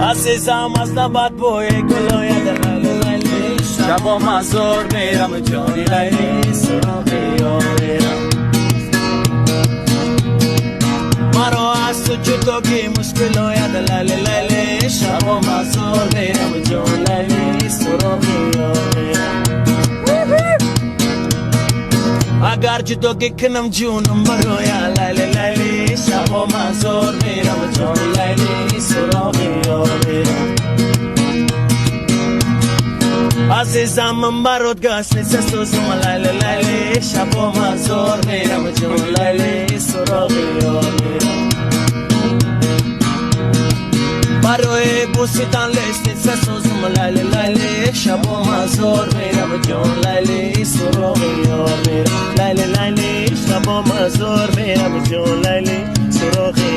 عزیزم از نبات بوی گلوی دلالی شبا مزور میرم جانی لیلی سراغی آورم مرا از تو جدو کی مشکلوی دلالی لیلی شبا مزور میرم جانی لیلی سراغی آورم اگر جدو کی کنم جونم برویا لیلی لیلی شبا مزور میرم جانی لیلی سراغی آورم عزیزم من برات گاش نیست سوزم لیلی لیلی شبا مزور میرم جون لیلی سراغی آورم برای بوسیدن لیست نیست سوزم لیلی لیلی شبا مزور میرم جون لیلی سراغی آورم لیلی لیلی شبا مزور میرم جون لیلی سراغی